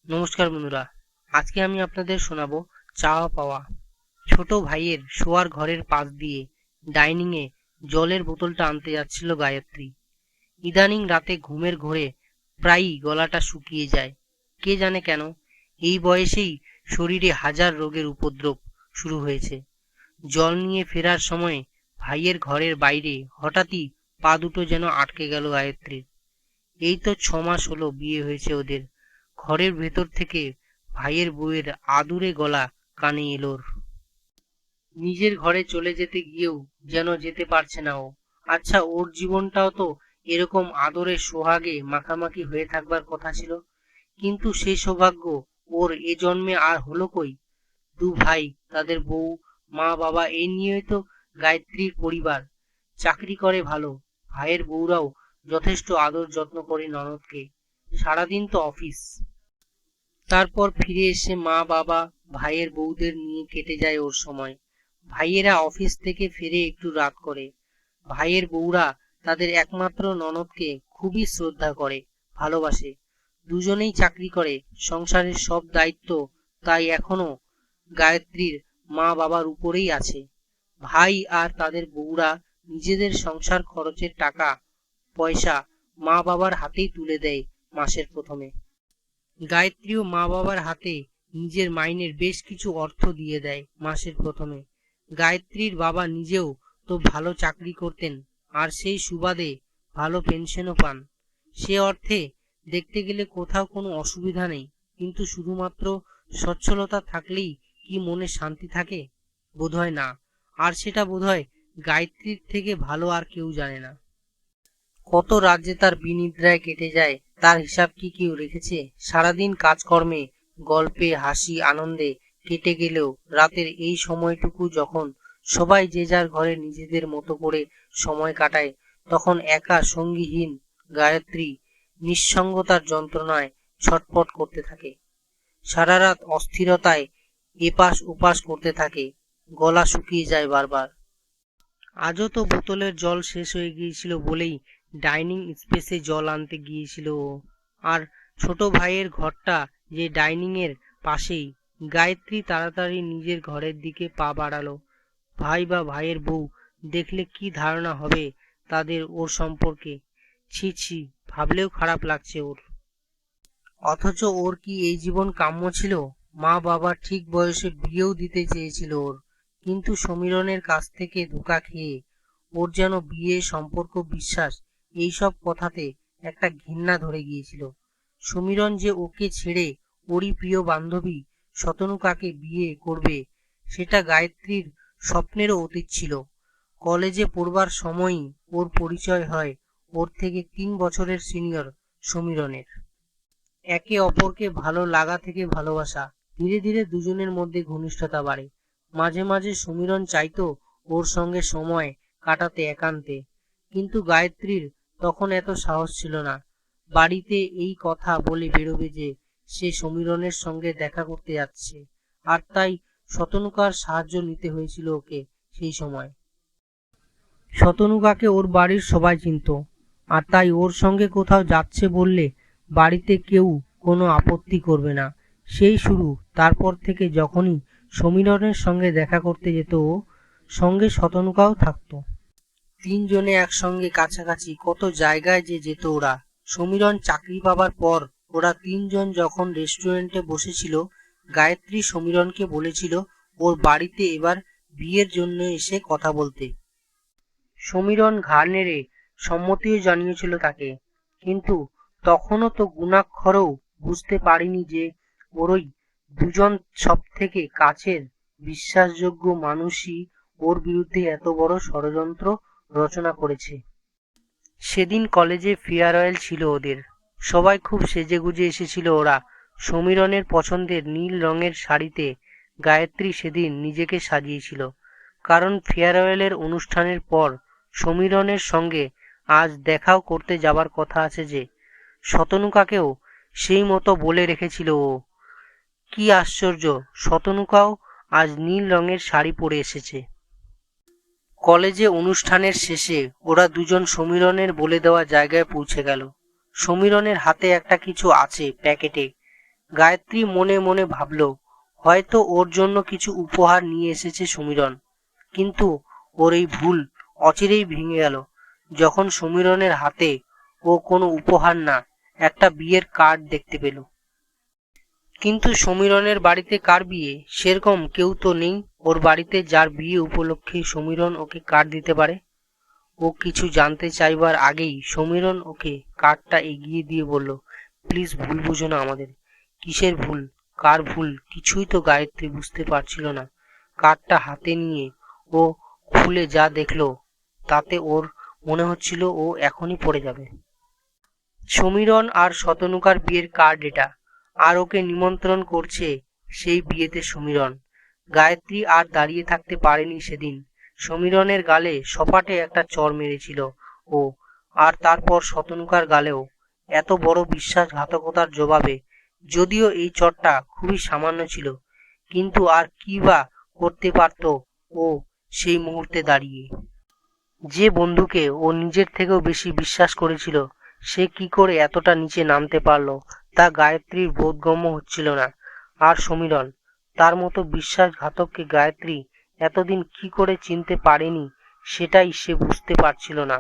নমস্কার বন্ধুরা, আজকে আমি আপনাদের শোনাবো চাওয়া পাওয়া। ছোট ভাইয়ের শোয়ার ঘরের পাশ দিয়ে ডাইনিংয়ে জলের বোতলটা আনতে যাচ্ছিল গায়ত্রী। ইদানিং রাতে ঘুমের ঘোরে প্রায়ই গলাটা শুকিয়ে যায়। কে জানে কেন এই বয়সেই শরীরে হাজার রোগের উপদ্রব শুরু হয়েছে। জল নিয়ে ফেরার সময় ভাইয়ের ঘরের বাইরে হঠাৎই পা দুটো যেন আটকে গেল গায়ত্রীর। এই তো 6 মাস হলো বিয়ে হয়েছে ওদের। ঘরের ভেতর থেকে ভাইয়ের বউয়ের আদুরে গলা কানে এলো ওর। নিজের ঘরে চলে যেতে গিয়েও যেন যেতে পারছে না ও। আচ্ছা, ওর জীবনটাও তো এরকম আদরে সোহাগে মাখামাখি হয়ে থাকবার কথা ছিল, কিন্তু সেই সৌভাগ্য ওর এ জন্মে আর হলো কই? দু ভাই, তাদের বউ, মা বাবা, এই নিয়েই তো গায়ত্রীর পরিবার। চাকরি করে ভালো, ভাইয়ের বউরাও যথেষ্ট আদর যত্ন করে ননদকে। সারাদিন তো অফিস, তারপর ফিরে এসে মা বাবা ভাইয়ের বউদের নিয়ে কেটে যায় ওর সময়। ভাইয়েরা অফিস থেকে ফিরে একটু রাত করে। ভাইয়ের বউরা তাদের একমাত্র ননদকে খুবই শ্রদ্ধা করে, ভালোবাসে। দুজনেই চাকরি করে, সংসারের সব দায়িত্ব তাই এখনো গায়ত্রীর মা বাবার উপরেই আছে। ভাই আর তাদের বউরা নিজেদের সংসার খরচের টাকা পয়সা মা বাবার হাতেই তুলে দেয় মাসের প্রথমে। গায়ত্রীও মা বাবার হাতে নিজের মাইনের বেশ কিছু অর্থ দিয়ে দেয় মাসের প্রথমে। গায়ত্রীর বাবা নিজেও তো ভালো চাকরি করতেন, আর সেই সুবাদে ভালো পেনশনও পান। সে অর্থে দেখতে গেলে কোথাও কোনো অসুবিধা নেই, কিন্তু শুধুমাত্র সচ্ছলতা থাকলেই কি মনে শান্তি থাকে? বোধহয় না। আর সেটা বোধহয় গায়ত্রীর থেকে ভালো আর কেউ জানে না। কত রাজ্যে তার বিনিদ্রায় কেটে যায়, তার হিসাব কি কেউ রেখেছে? সারাদিন কাজকর্মে, গল্পে, হাসি আনন্দে কেটে গেলেও রাতের এই সময়টুকু যখন সবাই যে যার ঘরে নিজেদের মতো করে সময় কাটায়, তখন একা সঙ্গীহীন গায়ত্রী নিঃসঙ্গতার যন্ত্রণায় ছটফট করতে থাকে। সারা রাত অস্থিরতায় এপাশ ওপাশ করতে থাকে, গলা শুকিয়ে যায় বারবার। আজও তো বোতলের জল শেষ হয়ে গিয়েছিল বলেই ডাইনিং স্পেসে জল আনতে গিয়েছিল ও। আর ছোট ভাইয়ের ঘরটা যে ডাইনিং এর পাশেই। গায়ত্রী তাড়াতাড়ি নিজের ঘরের দিকে পা বাড়ালো। ভাই বা ভাইয়ের বউ দেখলে কি ধারণা হবে তাদের ওর সম্পর্কে? ছি ছি, ভাবলেও খারাপ লাগছে ওর। অথচ ওর কি এই জীবন কাম্য ছিল? মা বাবা ঠিক বয়সে বিয়েও দিতে চেয়েছিল ওর, কিন্তু সমীরণের কাছ থেকে ধোঁকা খেয়ে ওর যেন বিয়ে, সম্পর্ক, বিশ্বাস এইসব কথাতে একটা ঘৃণা ধরে গিয়েছিল। সমীরণ যে ওকে ছেড়ে ওরই প্রিয় বান্ধবী শতনুকাকে বিয়ে করবে, সেটা গায়ত্রীর স্বপ্নেরও অতীত ছিল। কলেজে পড়বার সময়ই ওর পরিচয় হয় ওর থেকে 3 বছরের সিনিয়র সমীরণের। একে অপরকে ভালো লাগা থেকে ভালোবাসা, ধীরে ধীরে দুজনের মধ্যে ঘনিষ্ঠতা বাড়ে। মাঝে মাঝে সমীরণ চাইতো ওর সঙ্গে সময় কাটাতে একান্তে, কিন্তু গায়ত্রীর তখন এত সাহস ছিল না বাড়িতে এই কথা বলে বেরোবে যে সে সমীরণের সঙ্গে দেখা করতে যাচ্ছে। আর তাই শতনুকার সাহায্য নিতে হয়েছিল ওকে সেই সময়। শতনুকাকে ওর বাড়ির সবাই চিনতো, আর তাই ওর সঙ্গে কোথাও যাচ্ছে বললে বাড়িতে কেউ কোনো আপত্তি করবে না। সেই শুরু। তারপর থেকে যখনই সমীরণের সঙ্গে দেখা করতে যেত ও, সঙ্গে শতনুকাও থাকতো। তিনজনে একসঙ্গে কাছাকাছি কত জায়গায় যে যেত ওরা। সমীরণ চাকরি পাবার পর ওরা তিনজন যখন রেস্টুরেন্টে বসেছিল, গায়ত্রী সমীরণকে বলেছিল ওর বাড়িতে এবার বিয়ের জন্য এসে কথা বলতে। সমীরণ ঘাড় নেড়ে সম্মতিও জানিয়েছিল তাকে, কিন্তু তখনও তো গুণাক্ষরেও বুঝতে পারিনি যে ওরই দুজন সব থেকে কাছের বিশ্বাসযোগ্য মানুষই ওর বিরুদ্ধে এত বড় ষড়যন্ত্র রচনা করেছে। সেদিন কলেজে ফেয়ারওয়েল ছিল ওদের। সবাই খুব সেজেগুজে এসেছিল ওরা। সমীরণের পছন্দের নীল রঙের শাড়িতে গায়ত্রী সেদিন নিজেকে সাজিয়েছিল, কারণ ফেয়ারওয়েলের অনুষ্ঠানের পর সমীরণের সঙ্গে আজ দেখাও করতে যাবার কথা আছে যে। শতনুকাকেও সেই মতো বলে রেখেছিল ও। কি আশ্চর্য, শতনুকাও আজ নীল রঙের শাড়ি পরে এসেছে। কলেজে অনুষ্ঠানের শেষে ওরা দুজন সমীরণের বলে দেওয়া জায়গায় পৌঁছে গেল। সমীরণের হাতে একটা কিছু আছে প্যাকেটে, গায়ত্রী মনে মনে ভাবল, হয়তো ওর জন্য কিছু উপহার নিয়ে এসেছে সমীরণ। কিন্তু ওর এই ভুল অচিরেই ভেঙে গেল যখন সমীরণের হাতে ও কোনো উপহার না, একটা বিয়ের কার্ড দেখতে পেল। কিন্তু সমীরণের বাড়িতে কার বিয়ে? সেরকম কেউ তো নেই ওর বাড়িতে যার বিয়ে উপলক্ষে সমীরণ ওকে কার্ড দিতে পারে। ও কিছু জানতে চাইবার আগেই সমীরণ ওকে কার্ডটা এগিয়ে দিয়ে বলল, প্লিজ ভুল বুঝো না আমাদের। কিসের ভুল, কার ভুল, কিছুই তো গায়ত্রী বুঝতে পারছিল না। কার্ডটা হাতে নিয়ে ও খুলে যা দেখলো তাতে ওর মনে হচ্ছিল ও এখনই পড়ে যাবে। সমীরণ আর শতনুকার বিয়ের কার্ড এটা, আর ওকে নিমন্ত্রণ করছে সেই বিয়েতে সমীরণ। গায়ত্রী আর দাঁড়িয়ে থাকতে পারেনি সেদিন। সমীরণের গালে সপাটে একটা চড় মেরেছিল ও, আর তারপর শতনুকার গালেও। এত বড় বিশ্বাসঘাতকতার জবাবে, যদিও এই চড়টা খুবই সামান্য ছিল, কিন্তু আর কি বা করতে পারত ও সেই মুহূর্তে দাঁড়িয়ে। যে বন্ধুকে ও নিজের থেকেও বেশি বিশ্বাস করেছিল, সে কি করে এতটা নিচে নামতে পারলো তা গায়ত্রীর বোধগম্য হচ্ছিল না। আর সমীরণ, তার মতো বিশ্বাসঘাতককে গায়ত্রী এতদিন কি করে চিনতে পারেনি সেটাই সে বুঝতে পারছিল না।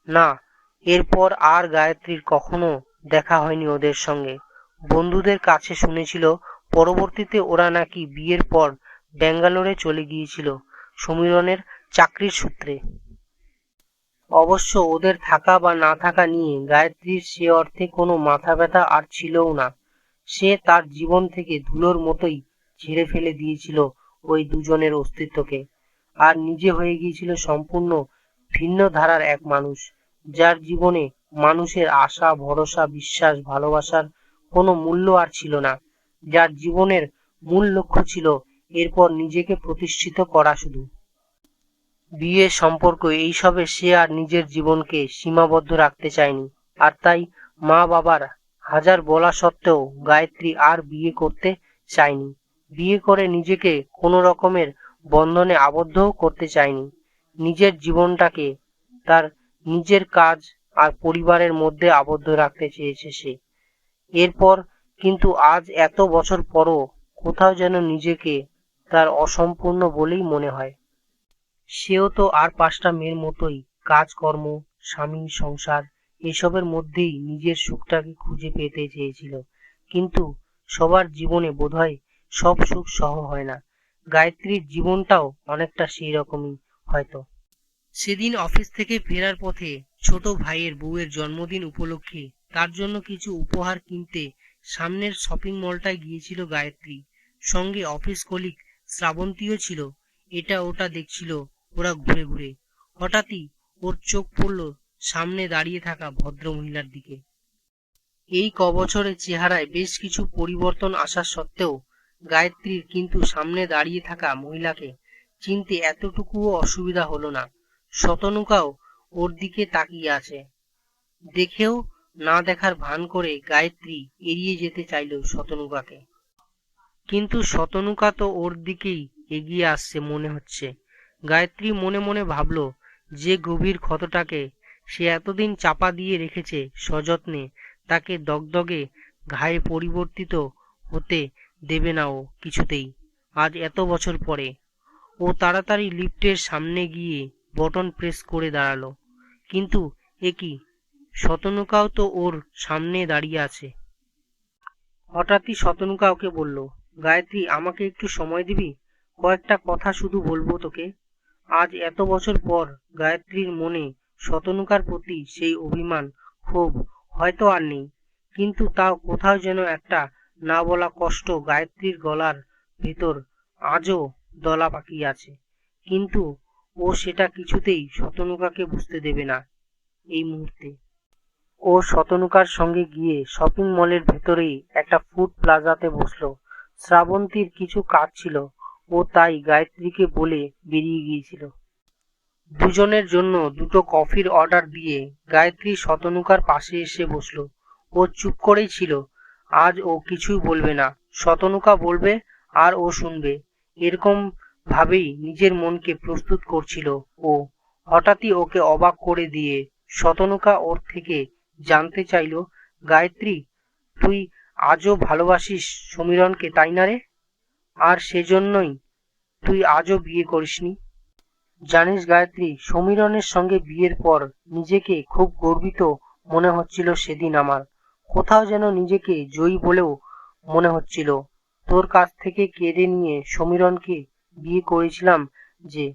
না, এরপর আর গায়ত্রীর কখনো দেখা হয়নি ওদের সঙ্গে। বন্ধুদের কাছে শুনেছিল পরবর্তীতে ওরা নাকি বিয়ের পর ব্যাঙ্গালোরে চলে গিয়েছিল সমীরণের চাকরির সূত্রে। অবশ্য ওদের থাকা বা না থাকা নিয়ে গায়ত্রীর সে অর্থে কোনো মাথা ব্যথা আর ছিলও না। সে তার জীবন থেকে ধুলোর মতোই ঝেড়ে ফেলে দিয়েছিল ওই দুজনের অস্তিত্বকে, আর নিজে হয়ে গিয়েছিল সম্পূর্ণ ভিন্ন ধারার এক মানুষ, যার জীবনে মানুষের আশা ভরসা বিশ্বাস ভালোবাসার কোনো মূল্য আর ছিল না, যার জীবনের মূল লক্ষ্য ছিল এরপর নিজেকে প্রতিষ্ঠিত করা শুধু। বিয়ে সম্পর্ক এইসবে সে আর নিজের জীবনকে সীমাবদ্ধ রাখতে চায়নি। আর তাই মা বাবার হাজার বলা সত্ত্বেও গায়ত্রী আর বিয়ে করতে চায়নি। বিয়ে করে নিজেকে কোনো রকমের বন্ধনে আবদ্ধও করতে চায়নি। নিজের জীবনটাকে তার নিজের কাজ আর পরিবারের মধ্যে আবদ্ধ রাখতে চেয়েছে সে। এরপর কিন্তু আজ এত বছর পরও কোথাও যেন নিজেকে তার অসম্পূর্ণ বলেই মনে হয়। সেও তো আর 5টা মেয়ের মতোই কাজকর্ম, স্বামী, সংসার এসবের মধ্যেই নিজের সুখটাকে খুঁজে পেতে চেয়েছিল। কিন্তু সবার জীবনে বোধহয় সব সুখ সহ হয় না। গায়ত্রীর জীবনটাও অনেকটা সেই রকমই হয়তো। সেদিন অফিস থেকে ফেরার পথে ছোট ভাইয়ের বউয়ের জন্মদিন উপলক্ষে তার জন্য কিছু উপহার কিনতে সামনের শপিং মলটায় গিয়েছিল গায়ত্রী। সঙ্গে অফিস কলিগ শ্রাবন্তীও ছিল। এটা ওটা দেখছিল ওরা ঘুরে ঘুরে। হঠাৎই ওর চোখ পড়ল সামনে দাঁড়িয়ে থাকা ভদ্র মহিলার দিকে। এই কবছরের চেহারায় বেশ কিছু পরিবর্তন আসা সত্ত্বেও গায়ত্রীর কিন্তু সামনে দাঁড়িয়ে থাকা মহিলাকে চিনতে এতটুকুও অসুবিধা হলো না। শতনুকাও ওর দিকে তাকিয়ে আছে। দেখেও না দেখার ভান করে গায়ত্রী এড়িয়ে যেতে চাইল শতনুকাকে। কিন্তু শতনুকা তো ওর দিকেই এগিয়ে আসছে মনে হচ্ছে। গায়ত্রী মনে মনে ভাবল, যে গভীর ক্ষতটাকে সে এতদিন চাপা দিয়ে রেখেছে সযত্নে, তাকে দগদগে ঘায়ে পরিবর্তিত হতে দেবে না ও কিছুতেই। আজ এত বছর পরে ও তাড়াতাড়ি লিফটের সামনে গিয়ে বটন প্রেস করে দাঁড়ালো। কিন্তু এ কি, শতনুকাও তো ওর সামনে দাঁড়িয়ে আছে। হঠাৎই শতনুকা ওকে বলল, গায়ত্রী, আমাকে একটু সময় দিবি? কয়েকটা কথা শুধু বলবো তোকে। আজ এত বছর পর গায়ত্রীর মনে শতনুকার প্রতি সেই অভিমান ক্ষোভ হয়তো আর নেই, কিন্তু তাও কোথাও যেন একটা না বলা কষ্ট গায়ত্রীর গলার ভেতর আজও দলা পাকিয়ে আছে। কিন্তু ও সেটা কিছুতেই শতনুকাকে বুঝতে দেবে না এই মুহূর্তে। ও শতনুকার সঙ্গে গিয়ে শপিং মলের ভেতরেই একটা ফুড প্লাজাতে বসলো। শ্রাবন্তীর কিছু কাজ ছিল, ও তাই গায়ত্রীকে বলে বেরিয়ে গিয়েছিল। দুজনের জন্য দুটো কফির অর্ডার দিয়ে গায়ত্রী শতনুকার পাশে এসে বসলো। ও চুপ করেই ছিল। আজ ও কিছুই বলবে না, শতনুকা বলবে আর ও শুনবে, এরকম ভাবেই নিজের মনকে প্রস্তুত করছিল ও। হঠাৎই ওকে অবাক করে দিয়ে শতনুকা ওর থেকে জানতে চাইল, গায়ত্রী, তুই আজও ভালোবাসিস সমীরণকে, তাই না রে? আর সেজন্যই তুই আজও বিয়ে করিসনি। জানিস গায়ত্রী, সমীরণের সঙ্গে বিয়ের পর নিজেকে খুব গর্বিত মনে হচ্ছিল সেদিন আমার। কোথাও যেন নিজেকে জয়ী বলেও মনে হচ্ছিল। তোর কাছ থেকে কেড়ে নিয়ে সমীরণকে বিয়ে করেছিলাম যে,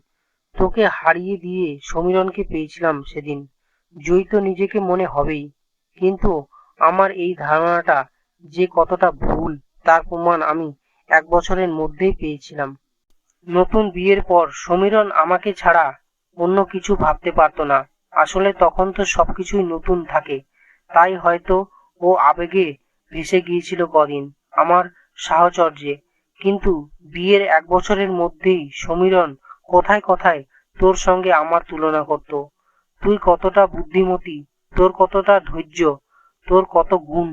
তোকে হারিয়ে দিয়ে সমীরণকে পেয়েছিলাম সেদিন। জয়ী তো নিজেকে মনে হবেই, কিন্তু আমার এই ধারণাটা যে কতটা ভুল তার প্রমাণ আমি 1 বছরের মধ্যেই পেয়েছিলাম। নতুন বিয়ের পর সমীরণ আমাকে ছাড়া অন্য কিছু ভাবতে পারতো না। আসলে তখন তো সবকিছুই নতুন থাকে, তাই হয়তো ও আবেগে ভেসে গিয়েছিল কদিন আমার সাহচর্যে। কিন্তু বিয়ের 1 বছরের মধ্যেই সমীরণ কথায় কথায় তোর সঙ্গে আমার তুলনা করত। তুই কতটা বুদ্ধিমতী, তোর কতটা ধৈর্য, তোর কত গুণ।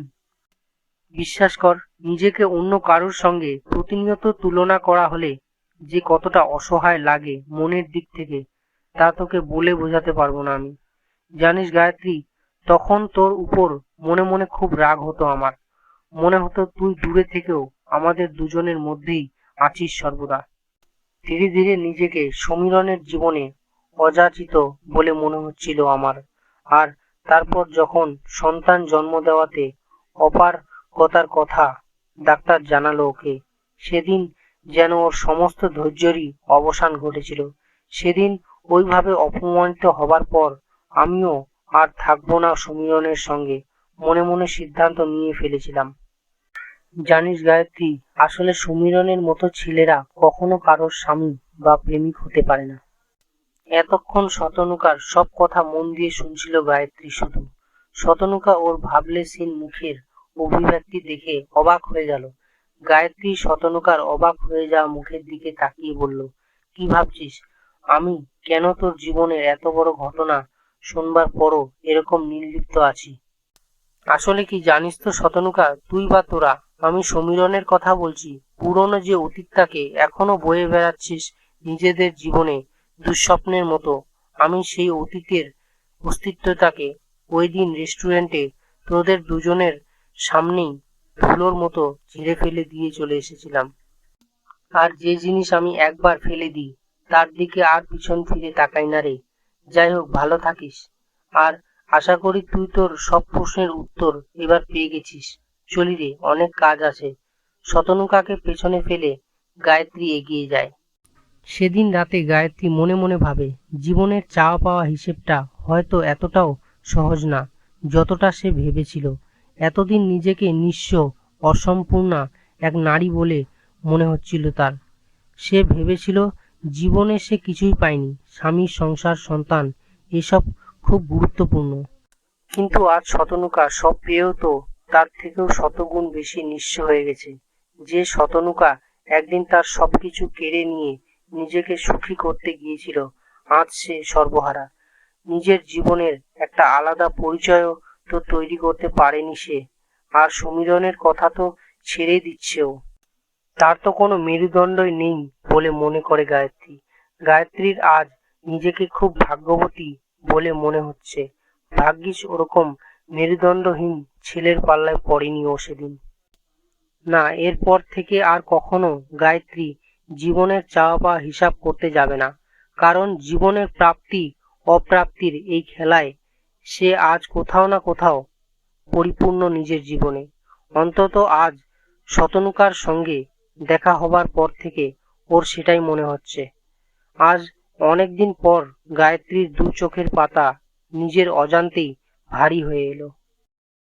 বিশ্বাস কর, নিজেকে অন্য কারোর সঙ্গে প্রতিনিয়ত তুলনা করা হলে যে কতটা অসহায় লাগে মনের দিক থেকে, তা তোকে বলে বোঝাতে পারবো না আমি। জানিস গায়ত্রী, তখন তোর উপর মনে মনে খুব রাগ হতো আমার। মনে হতো তুই দূরে থেকেও আমাদের দুজনের মধ্যেই আছিস সর্বদা। ধীরে ধীরে নিজেকে সমীরণের জীবনে অযাচিত বলে মনে হচ্ছিল আমার। আর তারপর যখন সন্তান জন্ম দেওয়াতে অপারগতার কথা ডাক্তার জানালো ওকে, সেদিন যেন ওর সমস্ত ধৈর্যেরই অবসান ঘটেছিল। সেদিন ওইভাবে অপমানিত হবার পর আমিও আর থাকবো না সমীরণের সঙ্গে মনে মনে সিদ্ধান্ত নিয়ে ফেলেছিলাম। জানিস গায়ত্রী, আসলে সমীরণের মতো ছেলেরা কখনো কারোর স্বামী বা প্রেমিক হতে পারে না। এতক্ষণ শতনুকার সব কথা মন দিয়ে শুনছিল গায়ত্রী শুধু। শতনুকা ওর ভাবলেশহীন মুখের অভিব্যক্তি দেখে অবাক হয়ে গেল। গায়ত্রী শতনুকার অবাক হয়ে যাওয়া মুখের দিকে তাকিয়ে বলল, কি ভাবছিস? আমি কেন তোর জীবনের এত বড় ঘটনা শুনবার পরও এরকম নির্লিপ্ত আছি? আসলে কি জানিস তো শতনুকা, তুই বা তোরা, আমি সমীরণের কথা বলছি। পুরনো যে অতীতটাকে এখনো বয়ে বেড়াচ্ছিস নিজেদের জীবনে দুঃস্বপ্নের মতো। আমি সেই অতীতের অস্তিত্বটাকে ওই দিন রেস্টুরেন্টে তোদের দুজনের সামনেই ধুলোর মতো ঝেড়ে ফেলে দিয়ে চলে এসেছিলাম। আর যে জিনিস আমি একবার ফেলে দিই তার দিকে আর পিছন ফিরে তাকাই না রে। যাই হোক, ভালো থাকিস। আর আশা করি তুই তোর সব প্রশ্নের উত্তর এবার পেয়ে গেছিস। চলি রে, অনেক কাজ আছে। শতনুকাকে পেছনে ফেলে গায়ত্রী এগিয়ে যায়। সেদিন রাতে গায়ত্রী মনে মনে ভাবে, জীবনের চাওয়া পাওয়া হিসেবটা হয়তো এতটাও সহজ না যতটা সে ভেবেছিল। এতদিন নিজেকে নিঃস্ব, অসম্পূর্ণা এক নারী বলে মনে হচ্ছিল তার। সে ভেবেছিল জীবনে সে কিছুই পায়নি, স্বামী, সংসার, সন্তান এসব খুব গুরুত্বপূর্ণ। কিন্তু আজ শতনুকা সব পেয়েও তো তার থেকেও শতগুণ বেশি নিঃস্ব হয়ে গেছে। যে শতনুকা একদিন তার সবকিছু কেড়ে নিয়ে নিজেকে সুখী করতে গিয়েছিল, আজ সে সর্বহারা। নিজের জীবনের একটা আলাদা পরিচয়ও তো তৈরি করতে পারেনি সে। আর সমীরণের কথা তো ছেড়ে দিচ্ছেও। তার তো কোনো মেরুদণ্ডই নেই বলে মনে করে গায়ত্রী। গায়ত্রীর আজ নিজেকে খুব ভাগ্যবতী বলে মনে হচ্ছে। ভাগ্যিস ওরকম মেরুদণ্ডহীন ছেলের পাল্লায় পড়েনি ও সেদিন। না, এরপর থেকে আর কখনো গায়ত্রী জীবনের চাওয়া পাওয়া হিসাব করতে যাবে না। কারণ জীবনের প্রাপ্তি অপ্রাপ্তির এই খেলায় সে আজ কোথাও না কোথাও পরিপূর্ণ নিজের জীবনে। অন্তত আজ শতনুকার সঙ্গে দেখা হবার পর থেকে ওর সেটাই মনে হচ্ছে। আজ অনেকদিন পর গায়ত্রীর দু চোখের পাতা নিজের অজান্তেই ভারী হয়ে এলো।